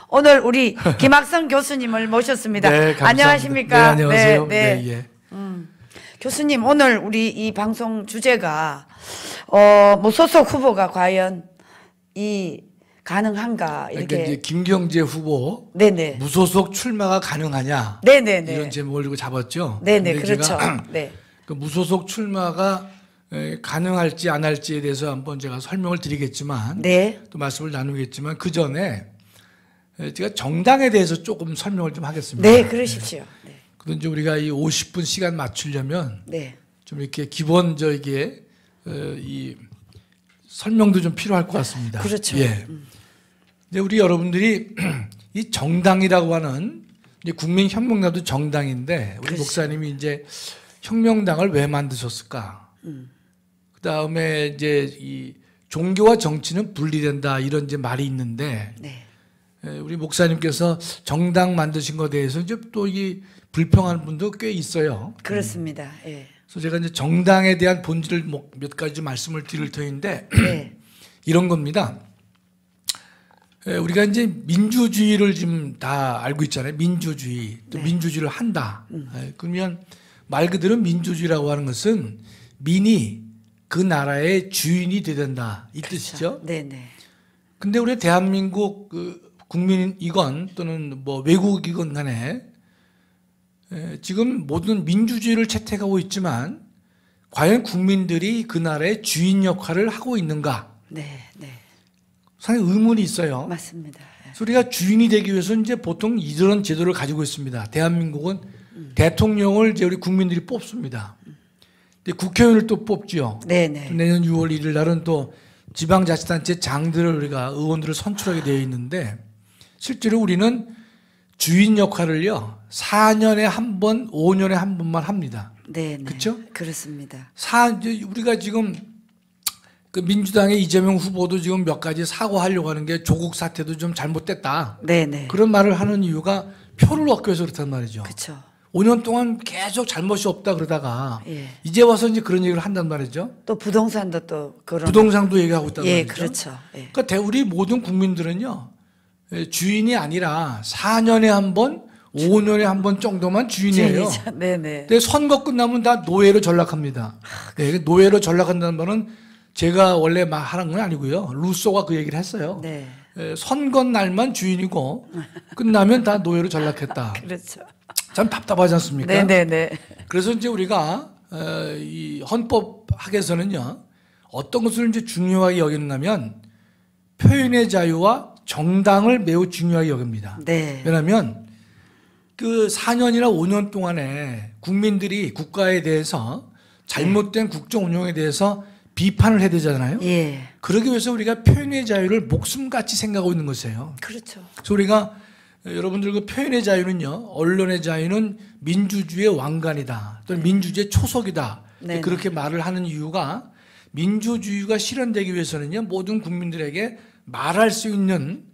오늘 우리 김학성 교수님을 모셨습니다. 네, 감사합니다. 안녕하십니까? 네, 안녕하세요. 네. 예. 교수님, 오늘 우리 이 방송 주제가 무소속 후보가 과연 가능한가 이렇게. 그러니까 이제 김경재 후보 네네. 무소속 출마가 가능하냐? 네네네. 이런 제목을 두고 잡았죠. 네네, 근데 그렇죠. 제가 네. 그 무소속 출마가 가능할지 안 할지에 대해서 한번 제가 설명을 드리겠지만, 네. 또 말씀을 나누겠지만 그 전에 제가 정당에 대해서 조금 설명을 좀 하겠습니다. 네, 그러십시오. 네. 그런데 이제 우리가 이 50분 시간 맞추려면 네. 좀 이렇게 기본적이게 이 설명도 좀 필요할 것 같습니다. 그렇죠. 예. 근데 우리 여러분들이 이 정당이라고 하는 이제 국민혁명당도 정당인데 우리 그렇죠. 목사님이 이제 혁명당을 왜 만드셨을까? 그 다음에 이제 이 종교와 정치는 분리된다 이런 이제 말이 있는데 네. 우리 목사님께서 정당 만드신 것에 대해서 이제 또 이 불평하는 분도 꽤 있어요. 그렇습니다. 예. 그래서 제가 이제 정당에 대한 본질을 몇 가지 말씀을 드릴 터인데 네. 이런 겁니다. 우리가 이제 민주주의를 지금 다 알고 있잖아요. 민주주의, 또 네. 민주주의를 한다. 그러면 말 그대로 민주주의라고 하는 것은 민이 그 나라의 주인이 되야 된다 이 그렇죠. 뜻이죠. 네네. 근데 우리 대한민국 국민이건 또는 뭐 외국이건 간에 지금 모든 민주주의를 채택하고 있지만 과연 국민들이 그 나라의 주인 역할을 하고 있는가? 네. 네. 상당히 의문이 있어요. 맞습니다. 예. 그래서 우리가 주인이 되기 위해서 이제 보통 이런 제도를 가지고 있습니다. 대한민국은 대통령을 이제 우리 국민들이 뽑습니다. 근데 국회의원을 또 뽑지요. 네네. 또 내년 6월 1일 날은 또 지방자치단체 장들을 우리가 의원들을 선출하게 되어 있는데 실제로 우리는 주인 역할을요 4년에 한 번, 5년에 한 번만 합니다. 네, 그렇죠? 그렇습니다. 우리가 지금 그 민주당의 이재명 후보도 지금 몇 가지 사과하려고 하는 게 조국 사태도 좀 잘못됐다. 네네. 그런 말을 하는 이유가 표를 얻기 위해서 그렇단 말이죠. 그렇죠. 5년 동안 계속 잘못이 없다 그러다가 예. 이제 와서 이제 그런 얘기를 한단 말이죠. 또 부동산도 또 그런. 부동산도 얘기하고 있단 예, 말이죠. 그렇죠. 예. 그러니까 우리 모든 국민들은요 주인이 아니라 4년에 한 번, 5년에 한 번 정도만 주인이에요. 주인이죠. 네네. 근데 선거 끝나면 다 노예로 전락합니다. 네, 노예로 전락한다는 말은 제가 원래 막 하는 건 아니고요. 루소가 그 얘기를 했어요. 네. 선거 날만 주인이고 끝나면 다 노예로 전락했다. 그렇죠. 참 답답하지 않습니까? 네네네. 그래서 이제 우리가 이 헌법학에서는요 어떤 것을 이제 중요하게 여기느냐면 표현의 자유와 정당을 매우 중요하게 여깁니다. 네. 왜냐하면 그 4년이나 5년 동안에 국민들이 국가에 대해서 잘못된 국정 운영에 대해서 비판을 해야 되잖아요. 예. 그러기 위해서 우리가 표현의 자유를 목숨같이 생각하고 있는 것이에요. 그렇죠. 그래서 우리가 여러분들 그 표현의 자유는요, 언론의 자유는 민주주의의 왕관이다, 또는 민주주의의 초석이다. 네. 그렇게 말을 하는 이유가 민주주의가 실현되기 위해서는요, 모든 국민들에게 말할 수 있는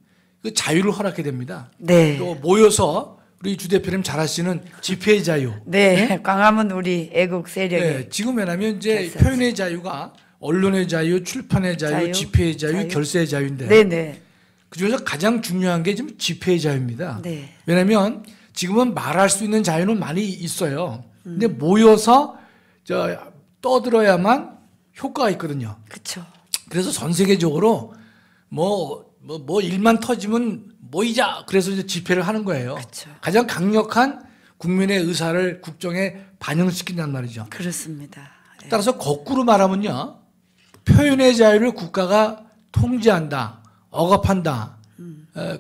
그 자유를 허락해야 됩니다. 네. 또 모여서 우리 주 대표님 잘 아시는 집회의 자유. 네. 광화문 우리 애국 세력이. 네, 지금 왜냐하면 이제 결사지. 표현의 자유가 언론의 자유, 출판의 자유, 집회의 자유, 결세의 자유인데 네네. 그중에서 가장 중요한 게 지금 집회의 자유입니다. 네. 왜냐하면 지금은 말할 수 있는 자유는 많이 있어요. 근데 모여서 떠들어야만 효과가 있거든요. 그렇죠. 그래서 전 세계적으로 뭐 일만 터지면 모이자 그래서 이제 집회를 하는 거예요. 그쵸. 가장 강력한 국민의 의사를 국정에 반영시킨단 말이죠. 그렇습니다. 예. 따라서 거꾸로 말하면요, 표현의 자유를 국가가 통제한다, 억압한다,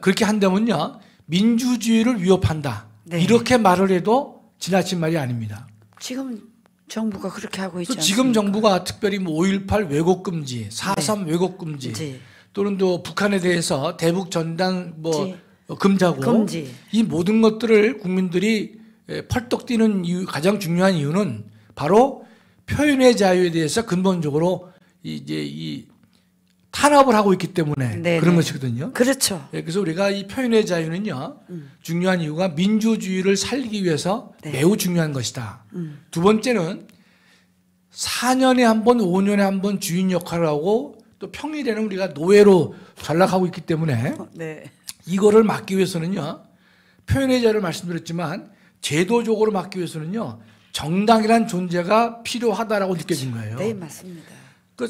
그렇게 한다면요 민주주의를 위협한다. 네. 이렇게 말을 해도 지나친 말이 아닙니다. 지금 정부가 그렇게 하고 있지 그래서 않습니까? 지금 정부가 특별히 뭐 5.18 왜곡 금지, 4.3 왜곡 금지, 네. 또는 또 북한에 대해서 대북 전단 지. 금지하고 금지. 이 모든 것들을 국민들이 펄떡 뛰는 이유, 가장 중요한 이유는 바로 표현의 자유에 대해서 근본적으로 이 탄압을 하고 있기 때문에 네네. 그런 것이거든요. 그렇죠. 그래서 우리가 이 표현의 자유는요 중요한 이유가 민주주의를 살리기 위해서 네. 매우 중요한 것이다. 두 번째는 4년에 한 번, 5년에 한 번 주인 역할을 하고 또 평일에는 우리가 노예로 전락하고 있기 때문에 네. 이거를 막기 위해서는요, 표현의 자유를 말씀드렸지만 제도적으로 막기 위해서는요, 정당이란 존재가 필요하다라고 느껴진 거예요. 네, 맞습니다.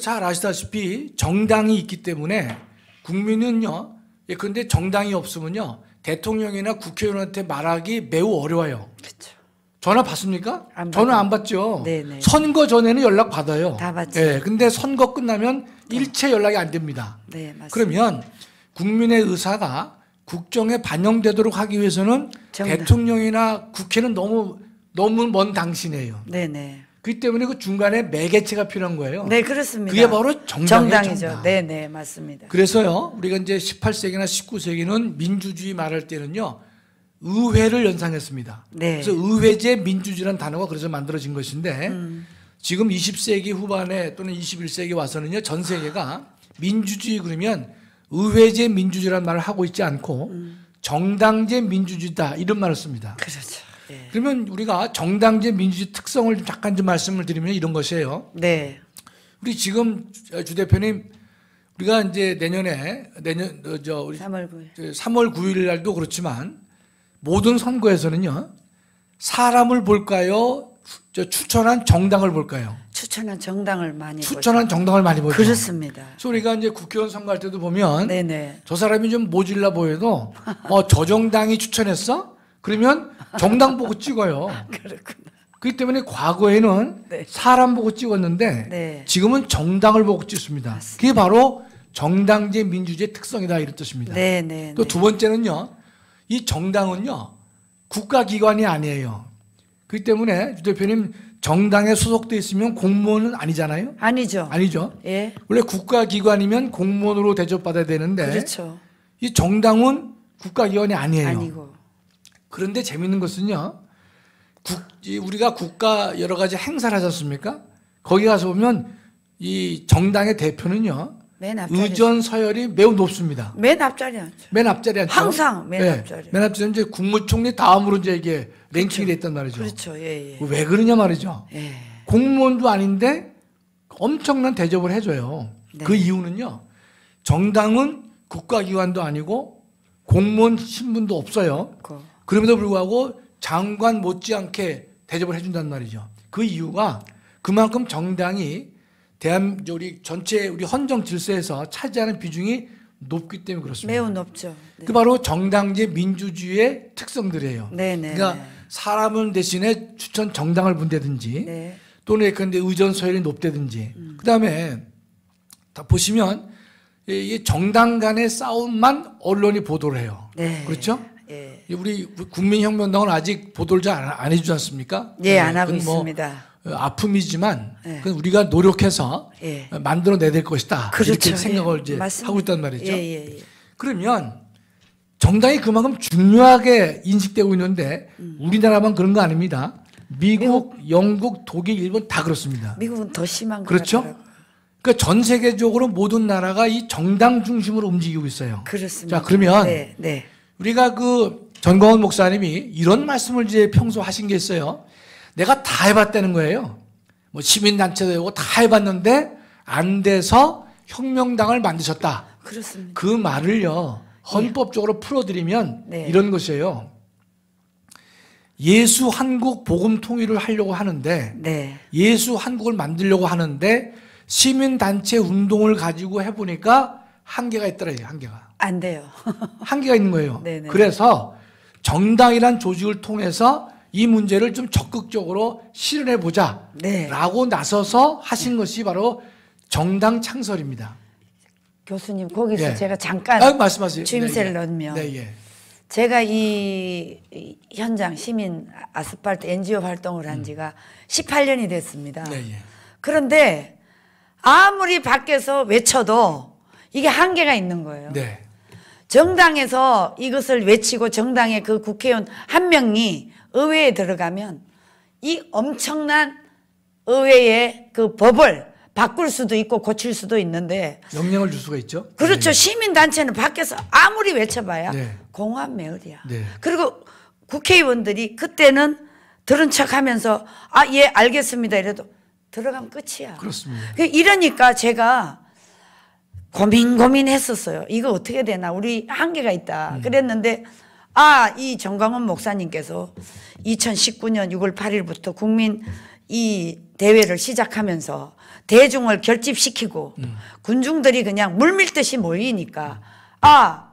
잘 아시다시피 정당이 있기 때문에 국민은요, 그런데 정당이 없으면요, 대통령이나 국회의원한테 말하기 매우 어려워요. 그렇죠. 전화 받습니까? 안 저는 받아요. 안 받죠. 네네. 선거 전에는 연락 받아요. 다 받죠. 예, 근데 선거 끝나면 일체 연락이 안 됩니다. 네, 맞습니다. 그러면 국민의 의사가 국정에 반영되도록 하기 위해서는 정당. 대통령이나 국회는 너무 먼 당신이에요. 네네. 그렇기 때문에 그 중간에 매개체가 필요한 거예요. 네, 그렇습니다. 그게 바로 정당이죠. 정당이죠. 네네, 맞습니다. 그래서요, 우리가 이제 18세기나 19세기는 민주주의 말할 때는요, 의회를 연상했습니다. 네. 그래서 의회제 민주주의라는 단어가 그래서 만들어진 것인데 지금 20세기 후반에 또는 21세기 와서는요, 전 세계가 민주주의 그러면 의회제 민주주의라는 말을 하고 있지 않고 정당제 민주주의다 이런 말을 씁니다. 그렇죠. 예. 그러면 우리가 정당제 민주주의 특성을 좀 잠깐 좀 말씀을 드리면 이런 것이에요. 네. 우리 지금 주 대표님, 우리가 이제 우리 3월 9일. 3월 9일 날도 그렇지만 모든 선거에서는요, 사람을 볼까요? 추천한 정당을 볼까요? 추천한 정당을 많이 추천한 정당을 많이 보죠. 그렇습니다. 그래서 우리가 이제 국회의원 선거할 때도 보면 네네. 저 사람이 좀 모질라 보여도 저 정당이 추천했어? 그러면 정당 보고 찍어요. 그렇구나. 그렇기 때문에 과거에는 네. 사람 보고 찍었는데 네. 지금은 정당을 보고 찍습니다. 맞습니다. 그게 바로 정당제 민주주의의 특성이다 이런 뜻입니다. 네네. 또 두 번째는요, 이 정당은요, 국가기관이 아니에요. 그렇기 때문에 주 대표님, 정당에 소속돼 있으면 공무원은 아니잖아요? 아니죠. 아니죠. 예. 원래 국가기관이면 공무원으로 대접받아야 되는데 그렇죠. 이 정당은 국가기관이 아니에요. 아니고. 그런데 재밌는 것은요, 우리가 국가 여러 가지 행사를 하지 않습니까? 거기 가서 보면 이 정당의 대표는요, 맨 앞자리. 의전 서열이 매우 높습니다. 맨 앞자리 앉죠. 맨 앞자리에 앉죠. 항상 맨 앞자리. 맨 앞자리 이제 국무총리 다음으로 이제 이게 랭킹이 됐단 말이죠. 그렇죠. 예, 예. 왜 그러냐 말이죠. 예. 공무원도 아닌데 엄청난 대접을 해줘요. 네. 그 이유는요, 정당은 국가기관도 아니고 공무원 신분도 없어요. 그럼에도 불구하고 장관 못지않게 대접을 해준단 말이죠. 그 이유가 그만큼 정당이 우리 전체 우리 헌정 질서에서 차지하는 비중이 높기 때문에 그렇습니다. 매우 높죠. 네. 그 바로 정당제 민주주의의 특성들이에요. 네네. 그러니까 사람을 대신에 추천 정당을 본다든지 네. 또는 그런데 의전 서열이 높다든지 그다음에 다 보시면 이 정당 간의 싸움만 언론이 보도를 해요. 네. 그렇죠? 예. 우리 국민혁명당은 아직 보도를 잘 안 해주지 않습니까? 예, 안 하고 그건 뭐 있습니다. 아픔이지만 네. 그건 우리가 노력해서 예. 만들어내야 될 것이다. 그렇죠. 이렇게 생각을 예. 이제 맞습니다. 하고 있단 말이죠. 예, 예, 예. 그러면 정당이 그만큼 중요하게 인식되고 있는데 우리나라만 그런 거 아닙니다. 미국, 영국, 독일, 일본 다 그렇습니다. 미국은 더 심한 것 그렇죠? 같더라고요. 그러니까 전 세계적으로 모든 나라가 이 정당 중심으로 움직이고 있어요. 그렇습니다. 자, 그러면 네, 네. 우리가 전광훈 목사님이 이런 말씀을 이제 평소 하신 게 있어요. 내가 다 해봤다는 거예요. 뭐 시민단체도 되고 다 해봤는데 안 돼서 혁명당을 만드셨다. 그렇습니다. 그 말을요, 헌법적으로 풀어드리면 네. 이런 것이에요. 예수 한국 복음 통일을 하려고 하는데 네. 예수 한국을 만들려고 하는데 시민단체 운동을 가지고 해보니까 한계가 있더래요. 한계가. 안 돼요. 한계가 있는 거예요. 네네. 그래서 정당이란 조직을 통해서 이 문제를 좀 적극적으로 실현해보자 네. 라고 나서서 하신 것이 바로 정당 창설입니다. 교수님, 거기서 예. 제가 잠깐 말씀하세요. 주임새를 네, 예. 넣으면 네, 예. 제가 이 현장 시민 아스팔트 NGO 활동을 한 지가 18년이 됐습니다. 네, 예. 그런데 아무리 밖에서 외쳐도 이게 한계가 있는 거예요. 네. 정당에서 이것을 외치고 정당의 그 국회의원 한 명이 의회에 들어가면 이 엄청난 의회의 그 법을 바꿀 수도 있고 고칠 수도 있는데 영향을 줄 수가 있죠. 그렇죠. 네. 시민단체는 밖에서 아무리 외쳐봐야 네. 공허한 매열이야. 네. 그리고 국회의원들이 그때는 들은 척하면서 예 알겠습니다 이래도 들어가면 끝이야. 그렇습니다. 이러니까 제가 고민했었어요. 이거 어떻게 되나? 우리 한계가 있다. 그랬는데 이 정광훈 목사님께서 2019년 6월 8일부터 국민 이 대회를 시작하면서 대중을 결집시키고 군중들이 그냥 물밀듯이 모이니까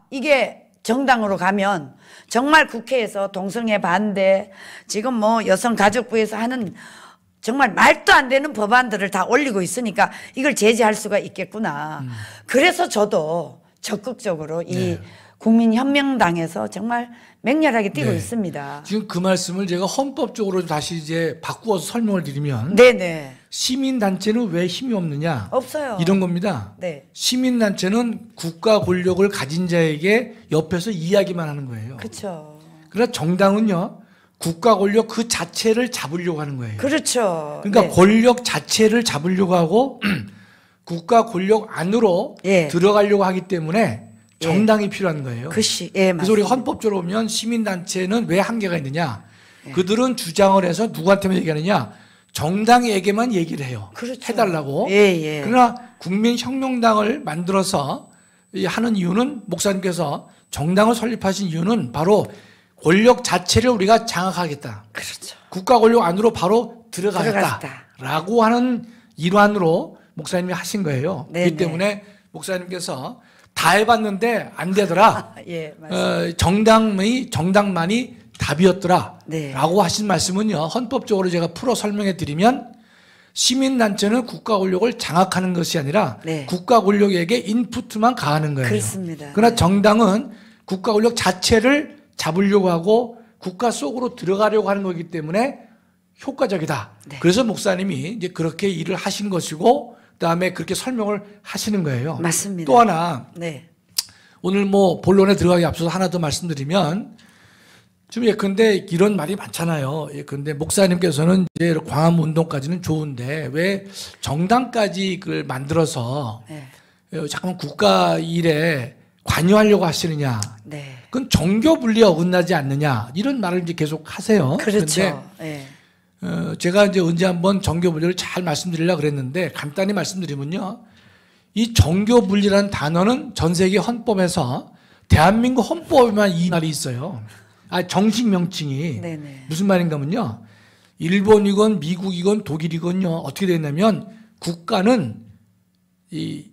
이게 정당으로 가면 정말 국회에서 동성애 반대, 지금 뭐 여성가족부에서 하는 정말 말도 안 되는 법안들을 다 올리고 있으니까 이걸 제재할 수가 있겠구나. 그래서 저도 적극적으로 이 국민혁명당에서 정말 맹렬하게 뛰고 있습니다. 지금 그 말씀을 제가 헌법적으로 다시 이제 바꾸어서 설명을 드리면 네네. 시민단체는 왜 힘이 없느냐? 없어요. 이런 겁니다. 네. 시민단체는 국가 권력을 가진 자에게 옆에서 이야기만 하는 거예요. 그렇죠. 그러나 정당은요, 국가 권력 그 자체를 잡으려고 하는 거예요. 그렇죠. 그러니까 네. 권력 자체를 잡으려고 하고 국가 권력 안으로 들어가려고 하기 때문에 정당이 필요한 거예요. 그래서 우리 헌법적으로 보면 시민단체는 왜 한계가 있느냐? 그들은 주장을 해서 누구한테만 얘기하느냐? 정당에게만 얘기를 해요. 그렇죠. 해달라고. 그러나 국민혁명당을 만들어서 하는 이유는, 목사님께서 정당을 설립하신 이유는 바로 권력 자체를 우리가 장악하겠다. 그렇죠. 국가 권력 안으로 바로 들어가겠다라고 하는 일환으로 목사님이 하신 거예요. 그렇기 때문에 목사님께서 다 해봤는데 안 되더라. 정당만이 답이었더라. 라고 하신 말씀은요, 헌법적으로 제가 풀어 설명해 드리면, 시민단체는 국가 권력을 장악하는 것이 아니라 국가 권력에게 인풋만 가하는 거예요. 그렇습니다. 그러나 정당은 국가 권력 자체를 잡으려고 하고 국가 속으로 들어가려고 하는 거기 때문에 효과적이다. 그래서 목사님이 이제 그렇게 일을 하신 것이고, 그다음에 그렇게 설명을 하시는 거예요. 맞습니다. 또 하나, 오늘 뭐 본론에 들어가기 앞서서 하나 더 말씀드리면, 좀 예컨대 이런 말이 많잖아요. 예컨대 목사님께서는 이제 광화문 운동까지는 좋은데 왜 정당까지 그걸 만들어서 잠깐 국가 일에 관여하려고 하시느냐? 그건 정교 분리에 어긋나지 않느냐? 이런 말을 이제 계속 하세요. 그렇죠. 제가 이제 언제 한번 정교 분리를 잘 말씀드리려고 그랬는데, 간단히 말씀드리면요, 이 정교 분리라는 단어는 전 세계 헌법에서 대한민국 헌법에만 이 말이 있어요. 정식 명칭이 무슨 말인가면요, 일본이건 미국이건 독일이건요, 어떻게 되어 있냐면 국가는 이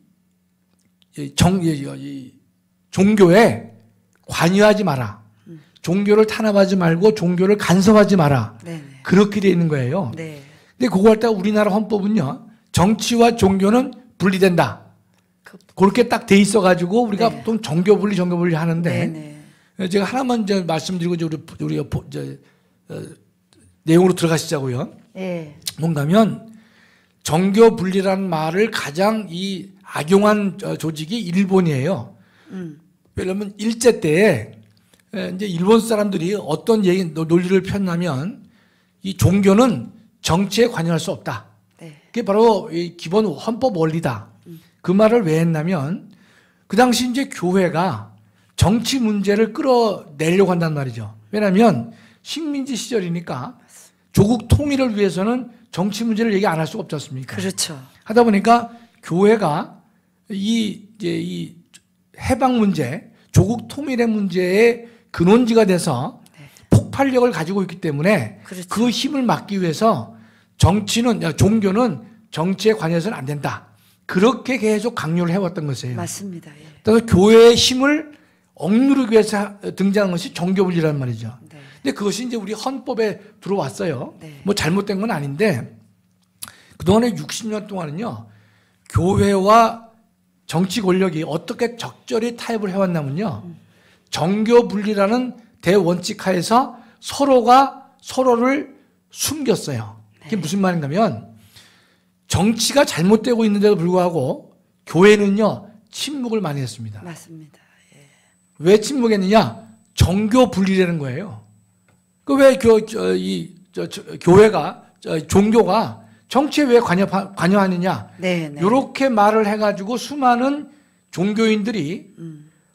종교에 관여하지 마라. 종교를 탄압하지 말고 종교를 간섭하지 마라. 그렇게 되어 있는 거예요. 근데 그거 할 때 우리나라 헌법은요, 정치와 종교는 분리된다. 그렇게 딱 돼 있어가지고 우리가 보통 정교 분리 하는데, 제가 하나만 이제 말씀드리고 우리 내용으로 들어가시자고요. 뭔가면 정교 분리라는 말을 가장 악용한 조직이 일본이에요. 왜냐면 일제 때에 이제 일본 사람들이 어떤 논리를 폈냐면, 이 종교는 정치에 관여할 수 없다. 그게 바로 이 기본 헌법 원리다. 그 말을 왜 했냐면, 그 당시 이제 교회가 정치 문제를 끌어내려고 한단 말이죠. 왜냐하면 식민지 시절이니까 조국 통일을 위해서는 정치 문제를 얘기 안 할 수가 없지 않습니까? 그렇죠. 하다 보니까 교회가 이 해방 문제, 조국 통일의 문제의 근원지가 돼서 폭발력을 가지고 있기 때문에 그 힘을 막기 위해서 종교는 정치에 관여해서는 안 된다. 그렇게 계속 강요를 해왔던 것이에요. 맞습니다. 그래서 교회의 힘을 억누르기 위해서 등장한 것이 정교분리라는 말이죠. 근데 그것이 이제 우리 헌법에 들어왔어요. 뭐 잘못된 건 아닌데, 그동안에 60년 동안은요, 교회와 정치 권력이 어떻게 적절히 타협을 해왔냐면요, 정교분리라는 대원칙 하에서 서로가 서로를 숨겼어요. 그게 무슨 말인가 하면, 정치가 잘못되고 있는데도 불구하고 교회는요, 침묵을 많이 했습니다. 맞습니다. 왜 침묵했느냐? 정교 분리라는 거예요. 왜 교회가, 종교가 정치에 왜 관여하느냐? 이렇게 말을 해가지고 수많은 종교인들이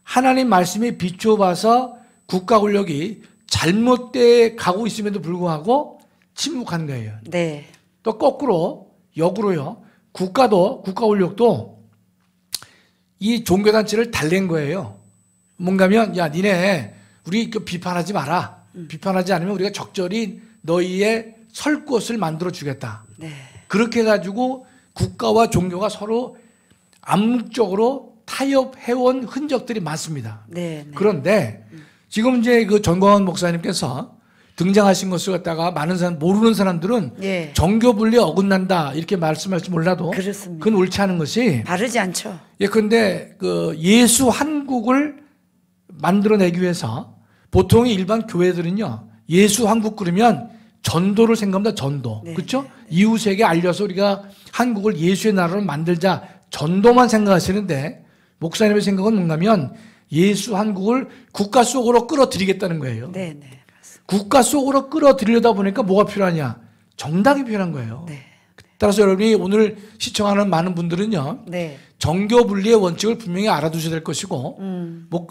하나님 말씀에 비추어봐서 국가 권력이 잘못돼 가고 있음에도 불구하고 침묵한 거예요. 또 거꾸로, 역으로요, 국가 권력도 이 종교단체를 달랜 거예요. 뭔가면 야 니네 우리 비판하지 마라. 비판하지 않으면 우리가 적절히 너희의 설 곳을 만들어 주겠다. 네. 그렇게 해가지고 국가와 종교가 서로 암묵적으로 타협해온 흔적들이 많습니다. 네. 네. 그런데 지금 이제 그 전광훈 목사님께서 등장하신 것을 갖다가 많은 사람, 모르는 사람들은 예. 정교 분리에 어긋난다 이렇게 말씀할지 몰라도 그렇습니다. 그건 옳지 않은 것이 바르지 않죠. 예, 그런데 그 예수 한국을 만들어내기 위해서 보통 일반 교회들은요 예수 한국 그러면 전도를 생각합니다. 전도. 네. 그렇죠? 이웃에게 알려서 우리가 한국을 예수의 나라로 만들자 전도만 생각하시는데 목사님의 생각은 뭔가면 예수 한국을 국가 속으로 끌어들이겠다는 거예요. 네, 네. 국가 속으로 끌어들이려다 보니까 뭐가 필요하냐? 정당이 필요한 거예요. 네. 따라서 여러분이 오늘 시청하는 많은 분들은요. 네. 정교 분리의 원칙을 분명히 알아두셔야 될 것이고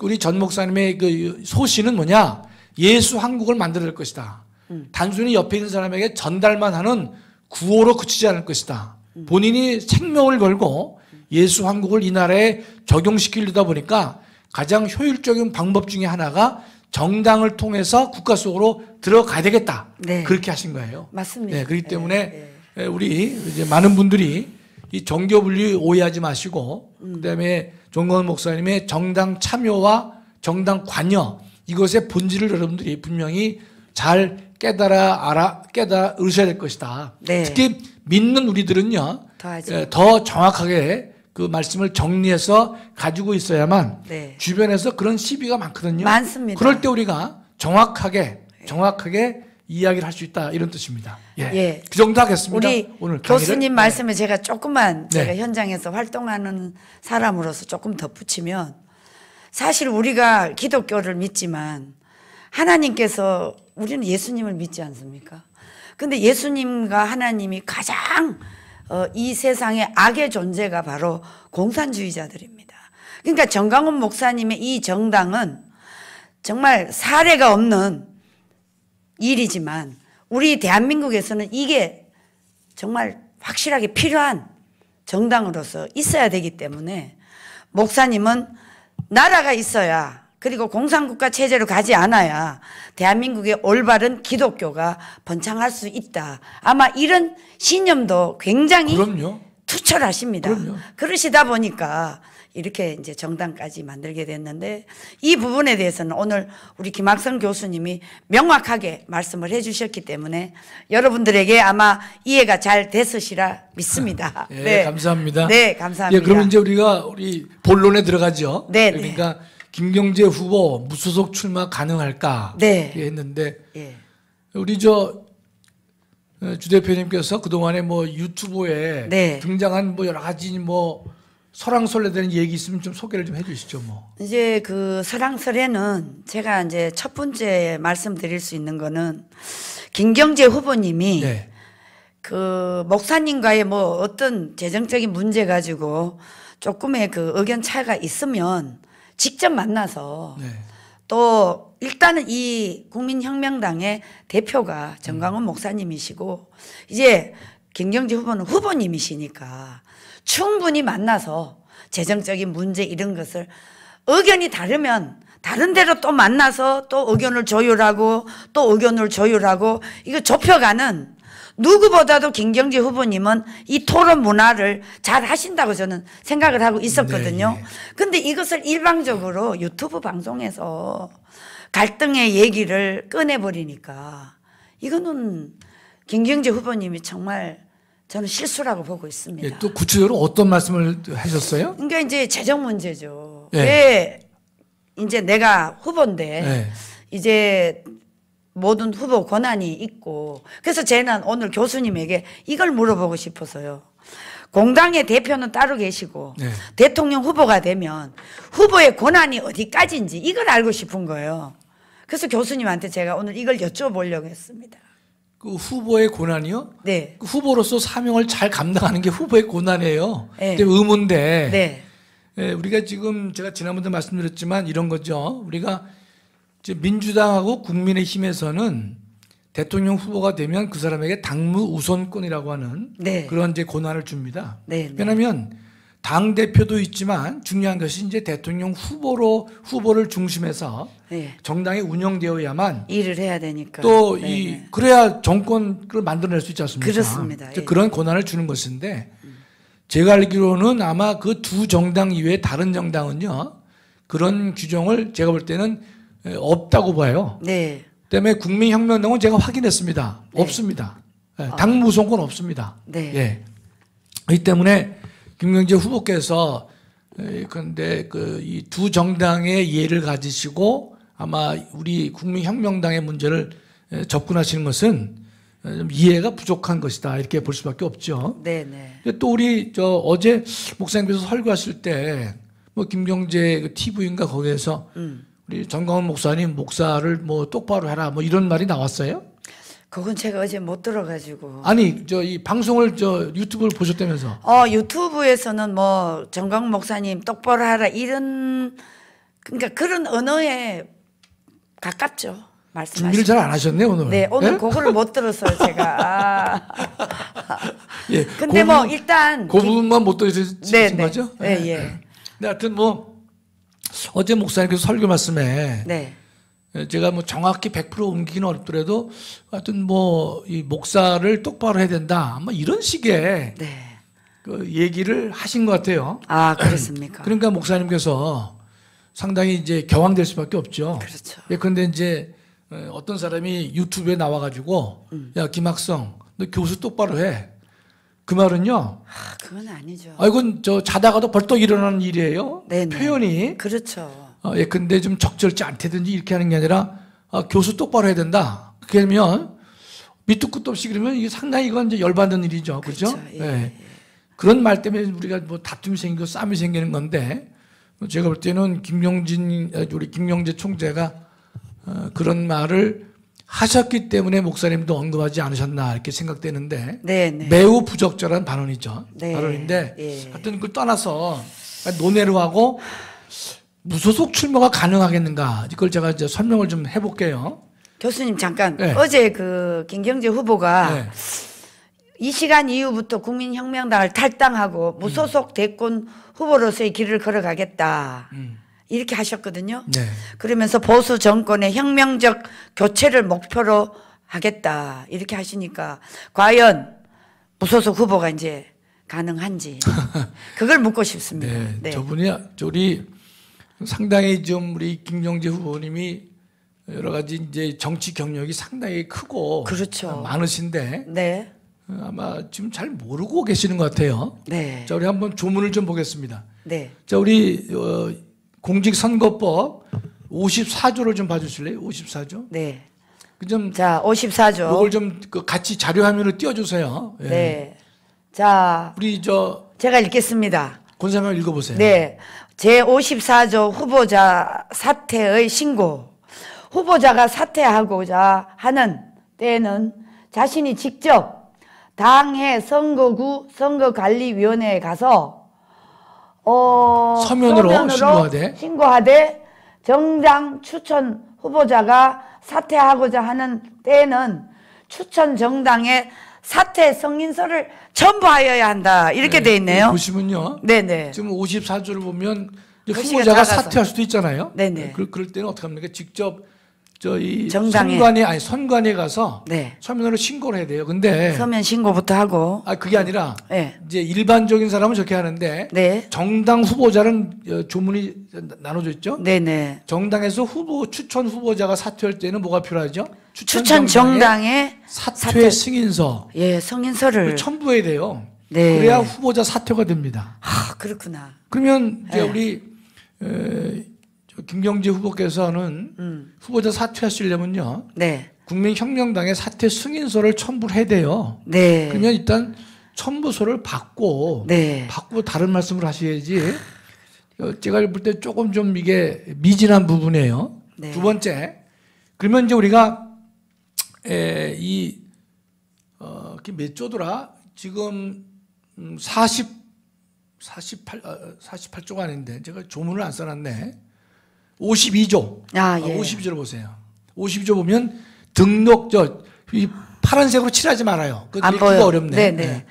우리 전 목사님의 그 소신은 뭐냐? 예수 한국을 만들어낼 것이다. 단순히 옆에 있는 사람에게 전달만 하는 구호로 그치지 않을 것이다. 본인이 생명을 걸고 예수 한국을 이 나라에 적용시키려다 보니까 가장 효율적인 방법 중에 하나가 정당을 통해서 국가 속으로 들어가야 되겠다. 네. 그렇게 하신 거예요. 맞습니다. 네, 그렇기 때문에 네, 우리 이제 많은 분들이 이 정교 분리 오해하지 마시고 그다음에 종건 목사님의 정당 참여와 정당 관여 이것의 본질을 여러분들이 분명히 잘 깨달으셔야 될 것이다. 네. 특히 믿는 우리들은요 더 하죠. 더 정확하게 그 말씀을 정리해서 가지고 있어야만 네. 주변에서 그런 시비가 많거든요. 많습니다. 그럴 때 우리가 정확하게 이야기를 할 수 있다 이런 뜻입니다. 예. 예. 그 정도 하겠습니다. 우리 오늘 교수님 강의를. 말씀에 제가 조금만 네. 제가 현장에서 활동하는 사람으로서 조금 덧붙이면 사실 우리가 기독교를 믿지만 하나님께서 우리는 예수님을 믿지 않습니까? 근데 예수님과 하나님이 가장 이 세상의 악의 존재가 바로 공산주의자들입니다. 그러니까 정광훈 목사님의 이 정당은 정말 사례가 없는 일이지만 우리 대한민국에서는 이게 정말 확실하게 필요한 정당으로서 있어야 되기 때문에 목사님은 나라가 있어야 그리고 공산국가 체제로 가지 않아야 대한민국의 올바른 기독교가 번창할 수 있다. 아마 이런 신념도 굉장히 그럼요. 투철하십니다. 그럼요. 그러시다 보니까 이렇게 이제 정당까지 만들게 됐는데 이 부분에 대해서는 오늘 우리 김학성 교수님이 명확하게 말씀을 해 주셨기 때문에 여러분들에게 아마 이해가 잘 됐으시라 믿습니다. 예, 네. 감사합니다. 네, 감사합니다. 예, 그러면 이제 우리 본론에 들어가죠. 네, 그러니까 김경재 후보 무소속 출마 가능할까? 네. 이렇게 했는데 예. 우리 주 대표님께서 그동안에 뭐 유튜브에 네. 등장한 뭐 여러 가지 뭐 설왕설래되는 얘기 있으면 좀 소개를 좀 해주시죠, 뭐. 이제 그 설왕설래는 제가 이제 첫 번째 말씀드릴 수 있는 거는 김경재 후보님이 네. 그 목사님과의 뭐 어떤 재정적인 문제 가지고 조금의 그 의견 차이가 있으면 직접 만나서 네. 또 일단은 이 국민혁명당의 대표가 정광훈 목사님이시고 이제 김경재 후보는 후보님이시니까 충분히 만나서 재정적인 문제 이런 것을 의견이 다르면 다른 데로 또 만나서 또 의견을 조율하고 또 의견을 조율하고 이거 좁혀가는 누구보다도 김경재 후보님은 이 토론 문화를 잘 하신다고 저는 생각을 하고 있었거든요. 네, 네. 근데 이것을 일방적으로 유튜브 방송에서 갈등의 얘기를 꺼내버리니까 이거는 김경재 후보님이 정말 저는 실수라고 보고 있습니다. 예, 또 구체적으로 어떤 말씀을 하셨어요? 그러니까 이제 재정 문제죠. 네. 왜 이제 내가 후보인데 네. 이제 모든 후보 권한이 있고 그래서 저는 오늘 교수님에게 이걸 물어보고 싶어서요. 공당의 대표는 따로 계시고 네. 대통령 후보가 되면 후보의 권한이 어디까지인지 이걸 알고 싶은 거예요. 그래서 교수님한테 제가 오늘 이걸 여쭤보려고 했습니다. 그 후보의 권한이요? 네. 그 후보로서 사명을 잘 감당하는 게 후보의 권한이에요. 네. 근데 의무인데 네. 예, 우리가 지금 제가 지난번에 말씀드렸지만 이런 거죠. 우리가 이제 민주당하고 국민의힘에서는 대통령 후보가 되면 그 사람에게 당무 우선권이라고 하는 네. 그런 이제 권한을 줍니다. 네. 네. 왜냐하면 당 대표도 있지만 중요한 것이 이제 대통령 후보를 중심해서 네. 정당이 운영되어야만 일을 해야 되니까. 또 네, 이 네. 그래야 정권을 만들어낼 수 있지 않습니까? 그렇습니다. 예. 그런 권한을 주는 것인데 제가 알기로는 아마 그 두 정당 이외에 다른 정당은요 그런 규정을 제가 볼 때는 없다고 봐요. 네. 때문에 국민혁명당은 제가 확인했습니다. 네. 없습니다. 당 무송권 없습니다. 네. 예. 이 때문에 김경재 후보께서 그런데 그 이 두 정당의 이해를 가지시고 아마 우리 국민혁명당의 문제를 접근하시는 것은 좀 이해가 부족한 것이다 이렇게 볼 수밖에 없죠. 네네. 근데 또 우리 어제 목사님께서 설교하실 때 뭐 김경재 그 TV인가 거기에서 우리 정광훈 목사님 목사를 뭐 똑바로 해라 뭐 이런 말이 나왔어요? 그건 제가 어제 못 들어가지고. 아니 이 방송을 유튜브를 보셨다면서? 유튜브에서는 뭐 정광훈 목사님 똑바로 하라 이런 그러니까 그런 언어에 가깝죠. 말씀하시는. 준비를 잘 안 하셨네 오늘. 네, 오늘 예? 그거를 못 들었어요 제가. 예. 근데 뭐 일단 그 부분만 못 들으신 네, 거죠? 네, 예. 근데 하여튼 뭐 어제 목사님께서 설교 말씀에 네. 제가 뭐 정확히 100% 옮기기는 어렵더라도 하여튼 뭐 이 목사를 똑바로 해야 된다. 뭐 이런 식의 네. 그 얘기를 하신 것 같아요. 아, 그렇습니까? 그러니까 목사님께서 상당히 이제 격앙될 수밖에 없죠. 그렇죠. 예, 그런데 이제 어떤 사람이 유튜브에 나와가지고 야 김학성 너 교수 똑바로 해. 그 말은요. 아, 그건 아니죠. 이건 자다가도 벌떡 일어나는 일이에요. 네네. 표현이. 그렇죠. 예, 근데 좀 적절치 않다든지 이렇게 하는 게 아니라 교수 똑바로 해야 된다. 그러면 밑도 끝도 없이 그러면 이게 상당히 이건 이제 열받는 일이죠. 그렇죠? 그렇죠. 예, 예. 예. 그런 말 때문에 우리가 뭐 다툼이 생기고 싸움이 생기는 건데 제가 볼 때는 우리 김경재 총재가 그런 말을 하셨기 때문에 목사님도 언급하지 않으셨나 이렇게 생각되는데 네네. 매우 부적절한 발언이죠. 네. 발언인데 예. 하여튼 그걸 떠나서 논의를 하고 무소속 출마가 가능하겠는가 이걸 제가 이제 설명을 좀 해볼게요. 교수님 잠깐 네. 어제 그 김경재 후보가 네. 이 시간 이후부터 국민혁명당을 탈당하고 무소속 대권 후보로서의 길을 걸어가겠다. 이렇게 하셨거든요. 네. 그러면서 보수 정권의 혁명적 교체를 목표로 하겠다. 이렇게 하시니까 과연 무소속 후보가 이제 가능한지 그걸 묻고 싶습니다. 네. 네. 저분이 우리 상당히 좀 우리 김경재 후보님이 여러 가지 이제 정치 경력이 상당히 크고 그렇죠. 많으신데 네. 아마 지금 잘 모르고 계시는 것 같아요. 네. 자, 우리 한번 조문을 좀 보겠습니다. 네. 자, 우리 공직선거법 54조를 좀 봐주실래요? 54조. 네. 그좀 자, 54조. 이걸 좀 같이 자료 화면으로 띄워주세요. 예. 네. 자, 우리 제가 읽겠습니다. 권사님 읽어보세요. 네. 제54조 후보자 사퇴의 신고. 후보자가 사퇴하고자 하는 때에는 자신이 직접 당의 선거구 선거관리위원회에 가서 서면으로 신고하되 정당 추천 후보자가 사퇴하고자 하는 때에는 추천 정당의 사퇴 승인서를 첨부하여야 한다. 이렇게 돼 있네요. 보시면요. 네네. 지금 54조를 보면 이제 글씨가 후보자가 작아서. 사퇴할 수도 있잖아요. 네네. 그럴 때는 어떻게 합니까? 직접 이 정당에. 선관위에 가서 네. 서면으로 신고를 해야 돼요. 근데 서면 신고부터 하고. 그게 아니라 네. 이제 일반적인 사람은 저렇게 하는데 네. 정당 후보자는 조문이 나눠져 있죠. 네네. 정당에서 추천 후보자가 사퇴할 때는 뭐가 필요하죠? 추천 정당의 사퇴 승인서 예, 승인서를. 첨부해야 돼요. 네. 그래야 후보자 사퇴가 됩니다. 아, 그렇구나. 그러면 이제 네. 우리 김경재 후보께서는 후보자 사퇴하시려면요. 네. 국민혁명당에 사퇴 승인서를 첨부를 해야 돼요. 네. 그러면 일단 첨부서를 받고 네. 다른 말씀을 하셔야지. 제가 볼 때 조금 좀 이게 미진한 부분이에요. 네. 두 번째, 그러면 이제 우리가 몇 조더라? 지금 48조가 아닌데 제가 조문을 안 써놨네. 52조. 아, 예. 52조를 보세요. 52조 보면 등록 이 파란색으로 칠하지 말아요. 그거 안 읽기가 보여. 어렵네. 네네. 네.